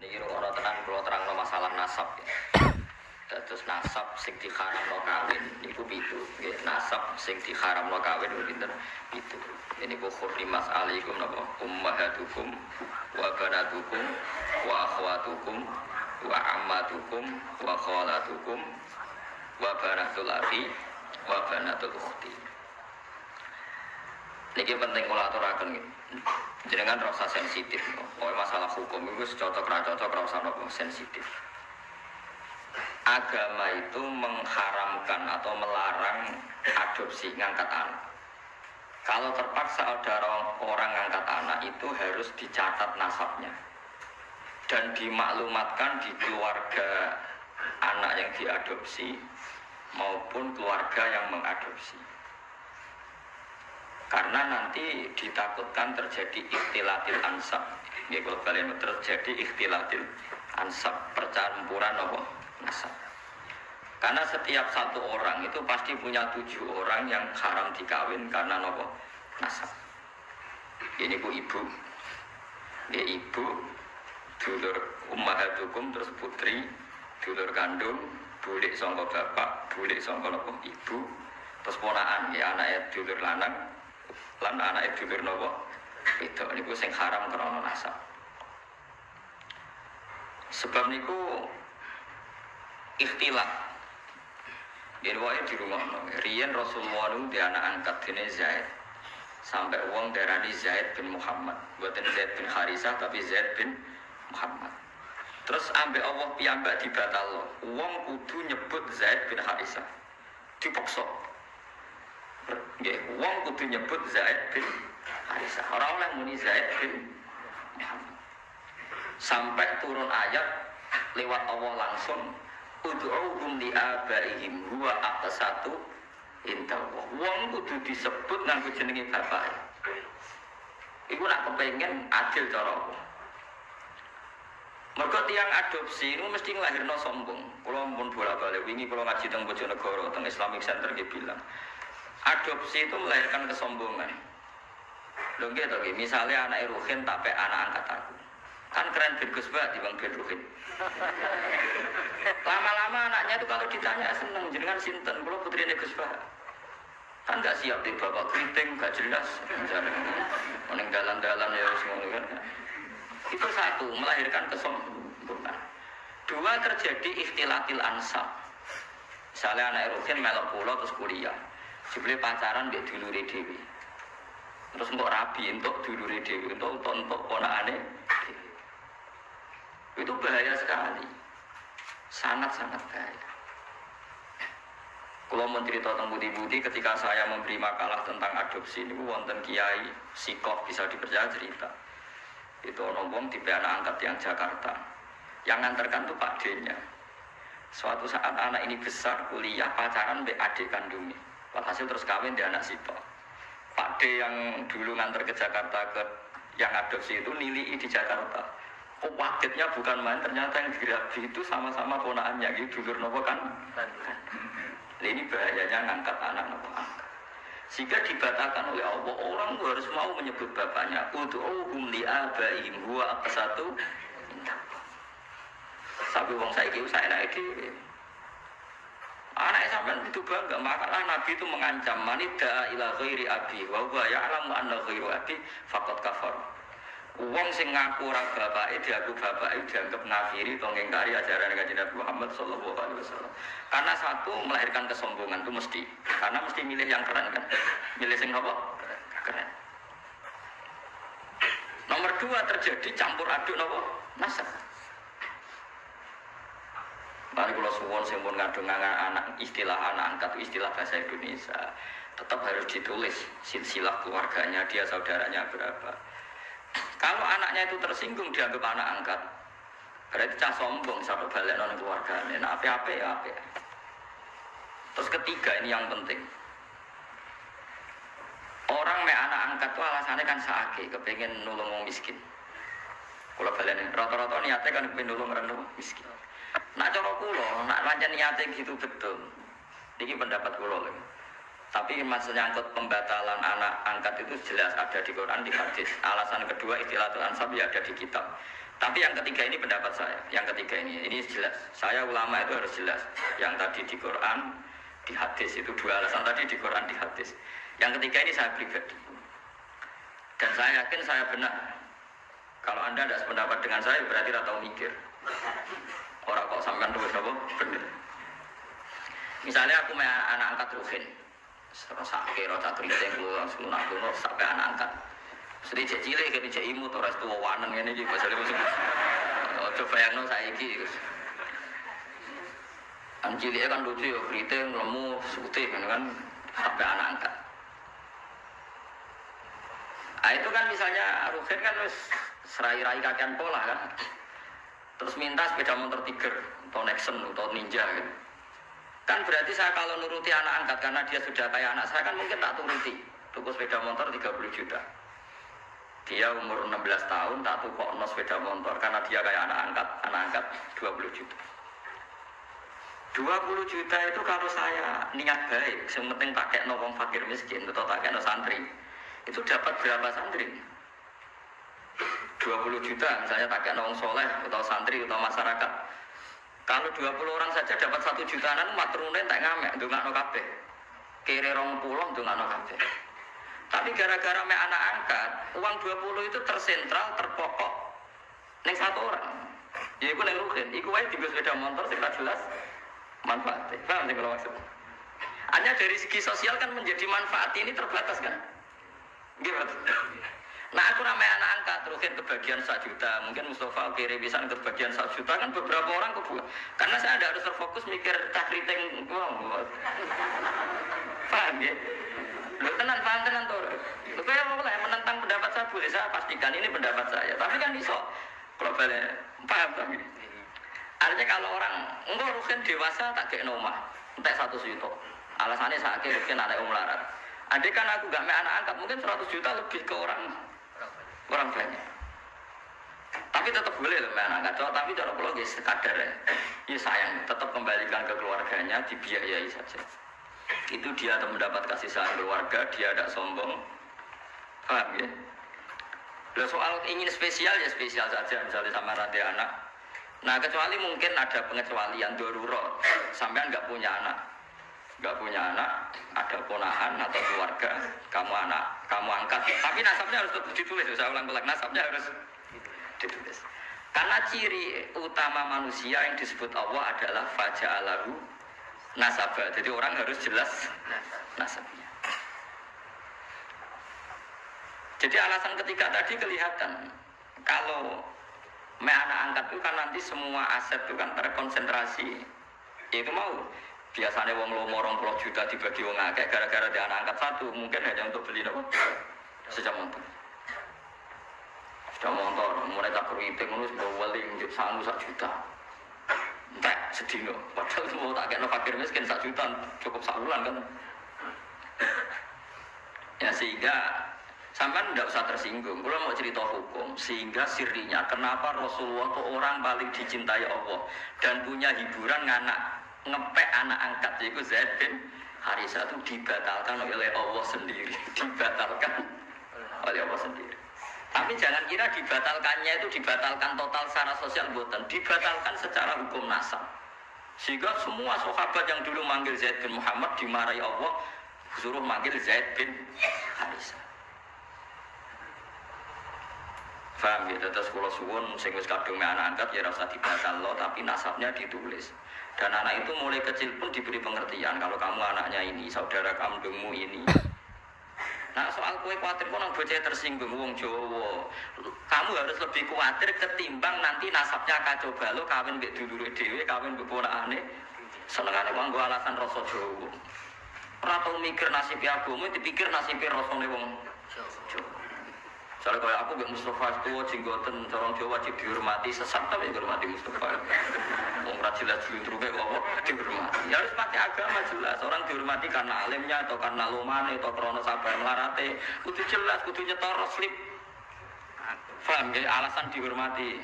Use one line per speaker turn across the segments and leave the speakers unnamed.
Niki ora tenan kula terangno masalah nasab ya. Dados nasab sing diharamno kawin niku pitu. Nggih, nasab sing diharamno kawin niku pinten? Pitu. Niku khurrimas alaikum napa ummahatukum wa banatukum wa akhwatukum wa ammatukum wa khalatukum wa banatul akhi wa banatul ukhti. Niki penting kula aturaken jenengan rasa sensitif. Pokoke masalah hukum itu cocok ra cocok ra usah nopo sensitif. Agama itu mengharamkan atau melarang adopsi ngangkat anak. Kalau terpaksa ada orang ngangkat anak itu harus dicatat nasabnya dan dimaklumatkan di keluarga anak yang diadopsi maupun keluarga yang mengadopsi. Karena nanti ditakutkan terjadi ikhtilatil ansab. Ya, kalau kalian terjadi ikhtilatil ansab, percampuran apa? Nasab. Karena setiap satu orang itu pasti punya 7 orang yang haram dikawin karena apa? Nasab. Ini bu ibu. Ya, ibu, dulur ummahatukum terus putri, dulur kandung, bulik sangka bapak, bulik sangka apa? Ibu, terus ponakan ya anaknya dulur lanang. Lan anak itu dulur napa? Itu niku sing haram krana nasab. Sebab niku ikhtilat. Yen wae di rumah riyen Rasulullah niku di anak angkat dene Zaid. Sampai wong darani Zaid bin Muhammad, bukan Zaid bin Harisah tapi Zaid bin Muhammad. Terus ambek Allah piyambak dibatalno. Wong kudu nyebut Zaid bin Harisah. Dipaksa. Nggih, wong kudu nyebut Zaid bin Harisah. Ora oleh muni Zaid bin Muhammad. Sampai turun ayat lewat Allah langsung ud'uhum li abaihim huwa aqsatu indallah. Wong kudu disebut nganggo jenenge bapake. Iku nak kepengin adil cara Allah. Mergo tiyang adopsi itu mesti nglahirno sombong. Kula pun bolak-balik wingi kula ngaji teng Bojonegoro teng Islamic Center nggih bilang adopsi itu melahirkan kesombongan. Lho nggih to nggih, misale anake Ruhin tak pek anak angkat aku. Kan keren Ben Gus Ba dibanding Ben Ruhin. Lama-lama anaknya itu kalau ditanya seneng jenengan sinten, kula putrine Gus Ba. Kan enggak siap di bapak keriting, enggak jelas. Ning dalan-dalan ya wis ngono kan. Itu satu, melahirkan kesombongan. 2 terjadi ikhtilatil ansab. Misalnya anak Ruhin melok pulau terus kuliah. Sebelum pacaran dia dulure dhewe. Terus untuk rabi untuk dulure dhewe, untuk ponakane. Itu bahaya sekali. Sangat-sangat bahaya. Kalau mencerita tentang budi-budi ketika saya memberi makalah tentang adopsi ini wonten kiai Sikop bisa dipercaya cerita. Itu orang di anak angkat yang Jakarta. Yang ngantarkan tuh Pak D-nya. Suatu saat anak ini besar kuliah pacaran mbek adik kandungnya. Hasil terus kawin di anak sitok. Pak D yang dulu nganter ke Jakarta ke yang adopsi itu nilai di Jakarta. Oh wakilnya bukan main, ternyata yang dirabi itu sama-sama ponakannya gitu dulur nopo kan. Ini bahayanya ngangkat anak nopo angkat. Sehingga dibatalkan oleh Allah orang harus mau menyebut bapaknya. Ud'uhum li abaihim huwa aqsatu indallah. Sabi wong saiki usah enak iki. Anak sampean itu bangga, makalah Nabi itu mengancam manida ila ghairi abi wa huwa ya'lamu anna ghairu abi faqad kafar. Wong sing ngaku ora bapake diaku bapake dianggap ngafiri to ngingkari ajaran Kanjeng Nabi Muhammad sallallahu alaihi wasallam. Karena satu melahirkan kesombongan itu mesti. Karena mesti milih yang keren kan. Milih sing apa? Keren. Nomor 2 terjadi campur aduk napa? Nasab. Mari kalau suwon sing pun ngadung anak istilah anak angkat istilah bahasa Indonesia tetap harus ditulis silsilah keluarganya dia saudaranya berapa. Kalau anaknya itu tersinggung dianggap anak angkat berarti cah sombong sampai balik non keluarganya. Nah apa ya apa. Terus ketiga ini yang penting. Orang me anak angkat itu alasannya kan saake kepengen nulung wong miskin. Kalau balik rata-rata niatnya kan kepengen nulung orang miskin. Nak cara kula, nak pancen niate gitu betul. Niki pendapat kula lho. Tapi maksudnya angkut pembatalan anak angkat itu jelas ada di Quran, di hadis. Alasan kedua istilatul ansab ya ada di kitab. Tapi yang ketiga ini pendapat saya. Yang ketiga ini jelas. Saya ulama itu harus jelas. Yang tadi di Quran, di hadis itu dua alasan tadi di Quran, di hadis. Yang ketiga ini saya pribadi. Dan saya yakin saya benar. Kalau Anda tidak sependapat dengan saya berarti tidak tahu mikir. Orang kok sampean terus apa? Benar. Misalnya aku punya anak angkat Ruhin. Sakit, rasa keriting, langsung sampai anak angkat. Sedih cek cilik, kini cek imut, orang tua wanen ini juga masalah itu. Coba yang no saya iki. An ciliknya kan lucu ya, keriting, lemu, putih kan sampai anak angkat. Nah itu kan misalnya Ruhin kan terus serai-rai kakian pola kan. Terus minta sepeda motor Tiger, atau Nexon, atau Ninja gitu. Kan berarti saya kalau nuruti anak angkat karena dia sudah kayak anak saya kan mungkin tak turuti. Tuku sepeda motor 30 juta. Dia umur 16 tahun tak tukokno sepeda motor karena dia kayak anak angkat 20 juta. 20 juta itu kalau saya niat baik, yang penting pakai no wong fakir miskin atau pakai no santri, itu dapat berapa santri? 20 juta misalnya pakai no wong soleh atau santri atau masyarakat. Kalau 20 orang saja dapat 1 jutaan, matrunen tak ngamek, ndongakno kabeh. Kere 20 ndongakno kabeh. Tapi gara-gara me anak angkat, uang 20 itu tersentral, terpokok ning satu orang. Ya iku ning Ruhin, iku wae dienggo sepeda motor sing jelas manfaatnya. Paham sing kalau maksud? Hanya dari segi sosial kan menjadi manfaat ini terbatas kan? Gimana? Nah aku namanya anak angkat Ruhin kebagian 1 juta, mungkin Mustafa kiri bisa kebagian 1 juta kan beberapa orang kebuka. Karena saya ada harus terfokus mikir cakriting, wow. Paham ya? Lu paham tenan tuh. Lu kayak mulai menentang pendapat saya boleh, saya pastikan ini pendapat saya. Tapi kan iso globalnya paham tapi. Artinya kalau orang enggak Ruhin dewasa tak kayak nomah, entek 100 juta. Alasannya saya kira Ruhin anak melarat. Andai kan aku gak anak angkat mungkin 100 juta lebih ke orang banyak. Tapi tetap boleh loh anak angkat. Tapi cara pulau guys sekadar ya sayang tetap kembalikan ke keluarganya dibiayai saja. Itu dia mendapat kasih sayang keluarga, dia tidak sombong. Paham ya? Lah soal ingin spesial ya spesial saja misalnya sama rantai anak. Nah kecuali mungkin ada pengecualian darurat, sampean nggak punya anak, ada ponakan atau keluarga, kamu angkat. Tapi nasabnya harus ditulis. Saya ulang-ulang nasabnya harus ditulis. Karena ciri utama manusia yang disebut Allah adalah faja'alahu nasabah. Jadi orang harus jelas nasabnya. Jadi alasan ketiga tadi kelihatan. Kalau anak angkat itu kan nanti semua aset itu kan terkonsentrasi. Itu mau biasanya wong lomo 20 juta dibagi wong akeh gara-gara dia anak angkat satu mungkin hanya untuk beli apa? Sepeda motor. Sepeda motor mulai tak keriting ngono bawa weling njut sangu 1 juta. Entek sedino. Padahal semua tak kena fakir miskin 1 juta cukup sabulan kan. Ya sehingga sampai tidak usah tersinggung. Kalau mau cerita hukum, sehingga sirinya kenapa Rasulullah itu orang paling dicintai Allah dan punya hiburan ngepek anak angkat yaitu Zaid bin Harisah itu dibatalkan oleh Allah sendiri, dibatalkan oleh Allah sendiri. Tapi jangan kira dibatalkannya itu dibatalkan total secara sosial buatan, dibatalkan secara hukum nasab. Sehingga semua sahabat yang dulu manggil Zaid bin Muhammad dimarahi Allah, suruh manggil Zaid bin Harisah. Paham ya, terus kalau suwun sing wis kadung anak angkat ya rasa dibatalno tapi nasabnya ditulis. Dan anak itu mulai kecil pun diberi pengertian kalau kamu anaknya ini, saudara kandungmu ini. Nah soal kue khawatir kok nang bocah tersinggung wong Jawa. Kamu harus lebih khawatir ketimbang nanti nasabnya kacau balau kawin mbek dulure dhewe, kawin mbek ponakane. Senengane kanggo alasan rasa Jawa. Ora tau mikir nasib agama, dipikir nasib rasane wong Jawa. Soalnya kalau aku gak Mustafa itu jenggoten corong Jawa wajib dihormati, sesat tapi dihormati Mustafa. Wong ra jelas juluntrunge kok dihormati. Ya harus pakai agama jelas. Orang dihormati karena alimnya atau karena lomane atau karena sabar melarate. Kudu jelas, kudu nyetor slip. Paham ya alasan dihormati.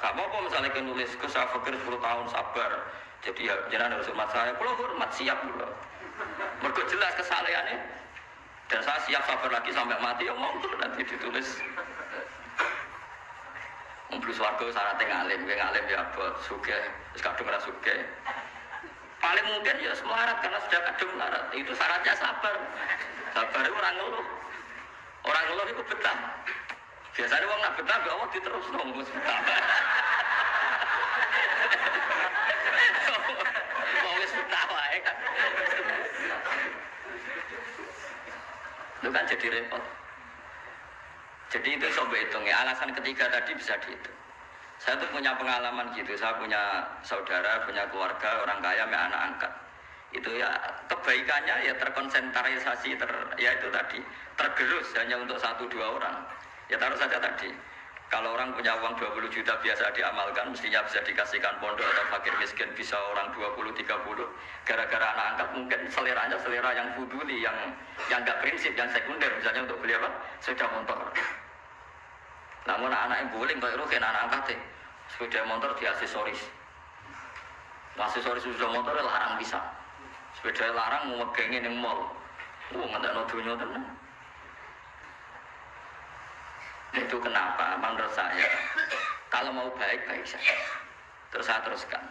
Gak mau misalnya ke nulis ke saya fakir 10 tahun sabar. Jadi ya jangan harus hormat saya. Kalau hormat siap dulu. Mergo jelas kesalahannya. Dan saya siap sabar lagi sampai mati, ya mau nanti ditulis. Belum mlebu swarga syaratnya ngalim, ngalim ya abot, sugih, wis kadung ora sugih. Paling mungkin ya selarat karena sudah kadung melarat. Itu syaratnya sabar. Sabar itu orang ngeluh. Orang ngeluh itu betah. Biasanya orang nak betah, ya Allah diterus nunggu betah. Mau wis betah wae kan. Itu kan jadi repot. Jadi itu coba hitungnya. Alasan ketiga tadi bisa dihitung. Saya tuh punya pengalaman gitu. Saya punya saudara, punya keluarga, orang kaya, punya anak angkat. Itu ya kebaikannya ya terkonsentrasi, ya itu tadi tergerus hanya untuk 1-2 orang. Ya taruh saja tadi. Kalau orang punya uang 20 juta biasa diamalkan, mestinya bisa dikasihkan pondok atau fakir miskin bisa orang 20-30. Gara-gara anak angkat mungkin seleranya selera yang fuduli, yang nggak prinsip, yang sekunder. Misalnya untuk beli apa? Sepeda motor. Namun anak yang guling kayak Rukin anak angkat sepeda motor di aksesoris. Aksesoris sepeda motor larang bisa. Sepeda larang mau megengin yang mall. Nggak ada dunia tenan. Itu kenapa menurut saya kalau mau baik-baik saja. Terus saya teruskan.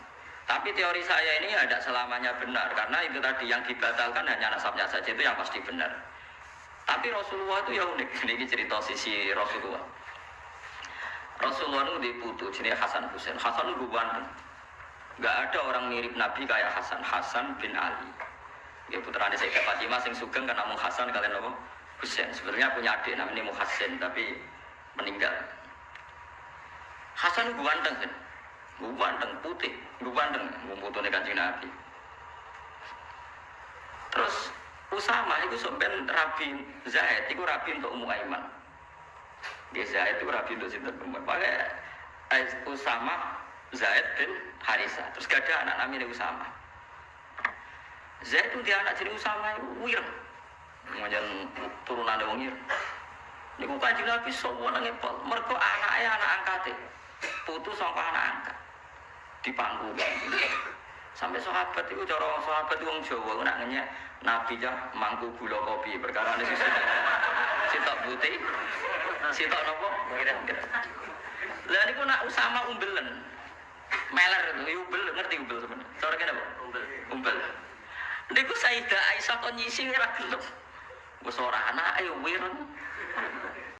Tapi teori saya ini tidak selamanya benar karena itu tadi yang dibatalkan hanya nasabnya saja itu yang pasti benar. Tapi Rasulullah itu ya unik. Ini cerita sisi Rasulullah. Rasulullah itu diputu jenis Hasan Husain. Hasan itu ganteng. Enggak ada orang mirip Nabi kayak Hasan. Hasan bin Ali. Ya putrane Sayyidah Fatimah sing sugeng kan namung Hasan kalian apa? Husain. Sebenarnya punya adik namanya Muhassin tapi meninggal. Hasan itu ganteng kan. Ganteng putih, ganteng putune Kanjeng Nabi. Terus Usama itu sampean Rabi Zaid itu Rabi untuk Ummu Aiman. Dia Zaid itu Rabi untuk sinten Ummu. Pakai Usama Zaid bin Harisa. Terus gak ada anak namanya Usama. Zaid itu dia anak jadi Usama itu wireng. Ngajen turunan wong ireng. Niku Kanjeng Nabi sawana ngepol. Mergo anaknya anak angkate. Putu saka anak angkat. Dipangku sampai sahabat itu cara sahabat wong Jawa nak ngenyek Nabi cah mangku gula kopi perkara ini sitok putih sitok nopo kira-kira lah niku nak Usama umbelen meler itu umbel ngerti umbel sebenarnya cara kene apa umbel niku Sayyidah Aisyah kon nyisi ora gelem wis ora anake wireng